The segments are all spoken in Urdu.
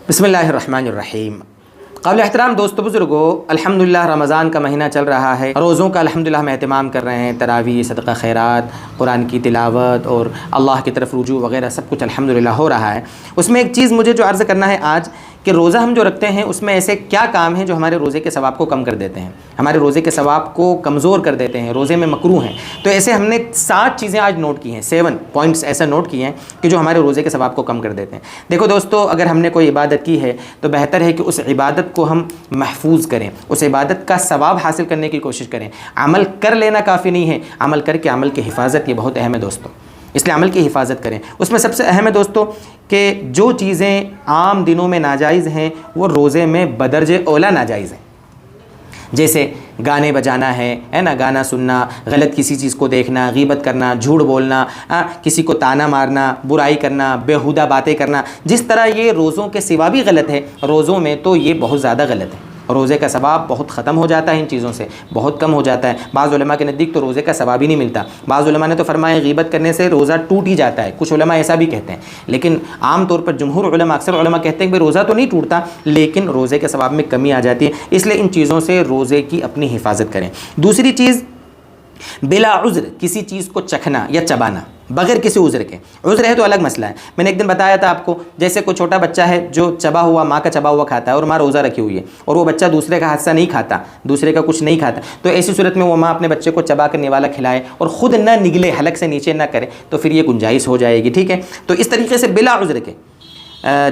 بسم اللہ الرحمن الرحیم۔ قابل احترام دوستو بزرگو، الحمدللہ رمضان کا مہینہ چل رہا ہے، روزوں کا الحمدللہ ہم اہتمام کر رہے ہیں، تراویح، صدقہ خیرات، قرآن کی تلاوت اور اللہ کی طرف رجوع وغیرہ سب کچھ الحمدللہ ہو رہا ہے۔ اس میں ایک چیز مجھے جو عرض کرنا ہے آج کہ روزہ ہم جو رکھتے ہیں اس میں ایسے کیا کام ہیں جو ہمارے روزے کے ثواب کو کم کر دیتے ہیں، ہمارے روزے کے ثواب کو کمزور کر دیتے ہیں، روزے میں مکروہ ہیں۔ تو ایسے ہم نے 7 چیزیں آج نوٹ کی ہیں، 7 پوائنٹس ایسا نوٹ کیے ہیں کہ جو ہمارے روزے کے ثواب کو کم کر دیتے ہیں۔ دیکھو دوستو، اگر ہم نے کوئی عبادت کی ہے تو بہتر ہے کہ اس عبادت کو ہم محفوظ کریں، اس عبادت کا ثواب حاصل کرنے کی کوشش کریں۔ عمل کر لینا کافی نہیں ہے، عمل کر کے عمل کی حفاظت یہ بہت اہم ہے دوستو، اس لیے عمل کی حفاظت کریں۔ اس میں سب سے اہم ہے دوستو کہ جو چیزیں عام دنوں میں ناجائز ہیں وہ روزے میں بدرجہ اولا ناجائز ہیں، جیسے گانے بجانا ہے نا، گانا سننا، غلط کسی چیز کو دیکھنا، غیبت کرنا، جھوٹ بولنا، کسی کو تانا مارنا، برائی کرنا، بیہودہ باتیں کرنا۔ جس طرح یہ روزوں کے سوا بھی غلط ہے، روزوں میں تو یہ بہت زیادہ غلط ہے۔ روزے کا ثواب بہت ختم ہو جاتا ہے ان چیزوں سے، بہت کم ہو جاتا ہے۔ بعض علماء کے نزدیک تو روزے کا ثواب ہی نہیں ملتا۔ بعض علماء نے تو فرمایا غیبت کرنے سے روزہ ٹوٹ ہی جاتا ہے، کچھ علماء ایسا بھی کہتے ہیں، لیکن عام طور پر جمہور علماء، اکثر علماء کہتے ہیں کہ روزہ تو نہیں ٹوٹتا لیکن روزے کے ثواب میں کمی آ جاتی ہے، اس لیے ان چیزوں سے روزے کی اپنی حفاظت کریں۔ دوسری چیز، بلا عذر کسی چیز کو چکھنا یا چبانا بغیر کسی عذر کے۔ عذر ہے تو الگ مسئلہ ہے، میں نے ایک دن بتایا تھا آپ کو، جیسے کوئی چھوٹا بچہ ہے جو چبا ہوا، ماں کا چبا ہوا کھاتا ہے اور ماں روزہ رکھی ہوئی ہے اور وہ بچہ دوسرے کا حادثہ نہیں کھاتا، دوسرے کا کچھ نہیں کھاتا، تو ایسی صورت میں وہ ماں اپنے بچے کو چبا کرنے والا کھلائے اور خود نہ نگلے، حلق سے نیچے نہ کرے، تو پھر یہ گنجائش ہو جائے گی، ٹھیک ہے۔ تو اس طریقے سے بلا عذر کے،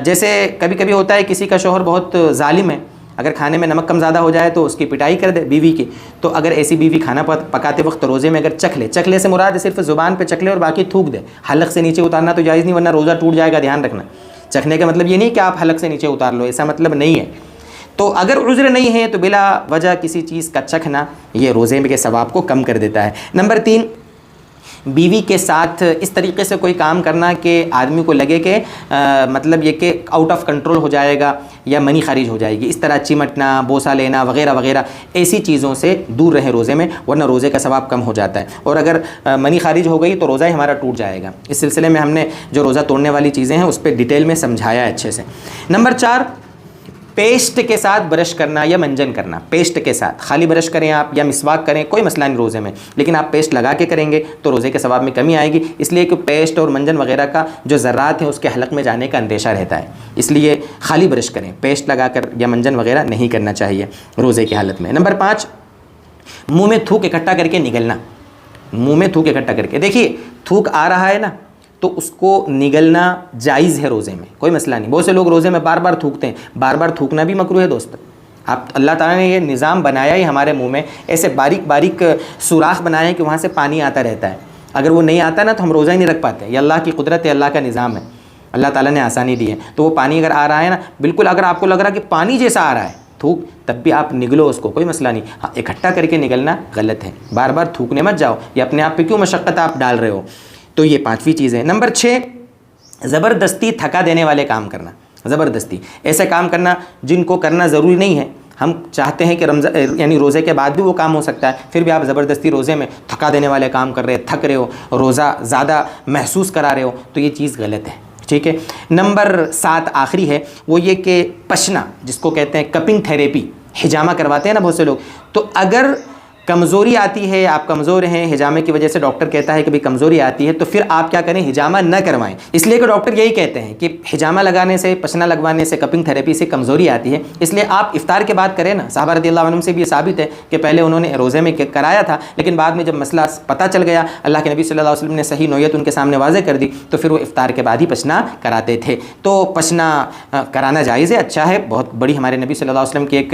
جیسے کبھی کبھی ہوتا ہے کسی کا شوہر بہت ظالم ہے، اگر کھانے میں نمک کم زیادہ ہو جائے تو اس کی پٹائی کر دے بیوی کی، تو اگر ایسی بیوی کھانا پکاتے وقت روزے میں اگر چکھلے سے مراد صرف زبان پہ چکھلے اور باقی تھوک دے، حلق سے نیچے اتارنا تو جائز نہیں ورنہ روزہ ٹوٹ جائے گا، دھیان رکھنا۔ چکھنے کا مطلب یہ نہیں کہ آپ حلق سے نیچے اتار لو، ایسا مطلب نہیں ہے۔ تو اگر عذر نہیں ہے تو بلا وجہ کسی چیز کا چکھنا یہ روزے کے ثواب کو کم کر دیتا ہے۔ نمبر 3، بیوی کے ساتھ اس طریقے سے کوئی کام کرنا کہ آدمی کو لگے کہ مطلب یہ کہ آؤٹ آف کنٹرول ہو جائے گا یا منی خارج ہو جائے گی، اس طرح چمٹنا، بوسہ لینا وغیرہ وغیرہ، ایسی چیزوں سے دور رہیں روزے میں ورنہ روزے کا ثواب کم ہو جاتا ہے، اور اگر منی خارج ہو گئی تو روزہ ہی ہمارا ٹوٹ جائے گا۔ اس سلسلے میں ہم نے جو روزہ توڑنے والی چیزیں ہیں اس پہ ڈیٹیل میں سمجھایا ہے اچھے سے۔ نمبر 4، پیسٹ کے ساتھ برش کرنا یا منجن کرنا۔ پیسٹ کے ساتھ خالی برش کریں آپ یا مسواک کریں، کوئی مسئلہ نہیں روزے میں، لیکن آپ پیسٹ لگا کے کریں گے تو روزے کے ثواب میں کمی آئے گی، اس لیے کہ پیسٹ اور منجن وغیرہ کا جو ذرات ہیں اس کے حلق میں جانے کا اندیشہ رہتا ہے، اس لیے خالی برش کریں، پیسٹ لگا کر یا منجن وغیرہ نہیں کرنا چاہیے روزے کی حالت میں۔ نمبر 5، منہ میں تھوک اکٹھا کر کے نگلنا۔ منہ میں تھوک اکٹھا کر کے، دیکھیے تھوک آ رہا ہے نا تو اس کو نگلنا جائز ہے روزے میں، کوئی مسئلہ نہیں۔ بہت سے لوگ روزے میں بار بار تھوکتے ہیں، بار بار تھوکنا بھی مکروہ ہے دوست۔ اللہ تعالیٰ نے یہ نظام بنایا ہی ہمارے منہ میں، ایسے باریک باریک سوراخ بنائے ہیں کہ وہاں سے پانی آتا رہتا ہے، اگر وہ نہیں آتا نا تو ہم روزہ ہی نہیں رکھ پاتے۔ یہ اللہ کی قدرت ہے، اللہ کا نظام ہے، اللہ تعالیٰ نے آسانی دی ہے۔ تو وہ پانی اگر آ رہا ہے نا، بالکل اگر آپ کو لگ رہا کہ پانی جیسا آ رہا ہے تھوک، تب بھی آپ نگلو اس کو، کوئی مسئلہ نہیں۔ ہاں، اکٹھا کر کے نگلنا غلط ہے، بار بار تھوکنے مت جاؤ، یہ اپنے آپ پہ کیوں مشقت آپ ڈال رہے ہو۔ تو یہ 5ویں چیز ہے۔ نمبر 6، زبردستی تھکا دینے والے کام کرنا۔ زبردستی ایسے کام کرنا جن کو کرنا ضروری نہیں ہے، ہم چاہتے ہیں کہ یعنی روزے کے بعد بھی وہ کام ہو سکتا ہے، پھر بھی آپ زبردستی روزے میں تھکا دینے والے کام کر رہے، تھک رہے ہو، روزہ زیادہ محسوس کرا رہے ہو، تو یہ چیز غلط ہے، ٹھیک ہے۔ نمبر 7 آخری ہے، وہ یہ کہ پشنا، جس کو کہتے ہیں کپنگ تھیریپی، حجامہ کرواتے ہیں نا بہت سے لوگ، تو اگر کمزوری آتی ہے، آپ کمزور ہیں، حجامے کی وجہ سے ڈاکٹر کہتا ہے کہ بھی کمزوری آتی ہے، تو پھر آپ کیا کریں، حجامہ نہ کروائیں، اس لیے کہ ڈاکٹر یہی کہتے ہیں کہ حجامہ لگانے سے، پشنا لگوانے سے، کپنگ تھیریپی سے کمزوری آتی ہے، اس لیے آپ افطار کے بعد کریں نا۔ صحابہ رضی اللہ عنہم سے بھی یہ ثابت ہے کہ پہلے انہوں نے روزے میں کرایا تھا، لیکن بعد میں جب مسئلہ پتہ چل گیا، اللہ کے نبی صلی اللہ علیہ وسلم نے صحیح نوعیت ان کے سامنے واضح کر دی، تو پھر وہ افطار کے بعد ہی پشنا کراتے تھے۔ تو پشنا کرانا جائز ہے، اچھا ہے، بہت بڑی ہمارے نبی صلی اللہ علیہ وسلم کی ایک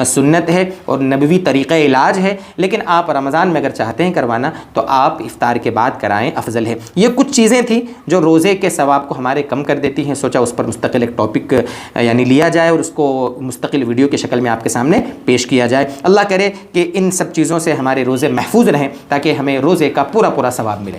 سنت ہے اور نبوی طریقہ علاج ہے، لیکن آپ رمضان میں اگر چاہتے ہیں کروانا تو آپ افطار کے بعد کرائیں، افضل ہے۔ یہ کچھ چیزیں تھیں جو روزے کے ثواب کو ہمارے کم کر دیتی ہیں، سوچا اس پر مستقل ایک ٹاپک یعنی لیا جائے اور اس کو مستقل ویڈیو کی شکل میں آپ کے سامنے پیش کیا جائے۔ اللہ کرے کہ ان سب چیزوں سے ہمارے روزے محفوظ رہیں تاکہ ہمیں روزے کا پورا ثواب ملے۔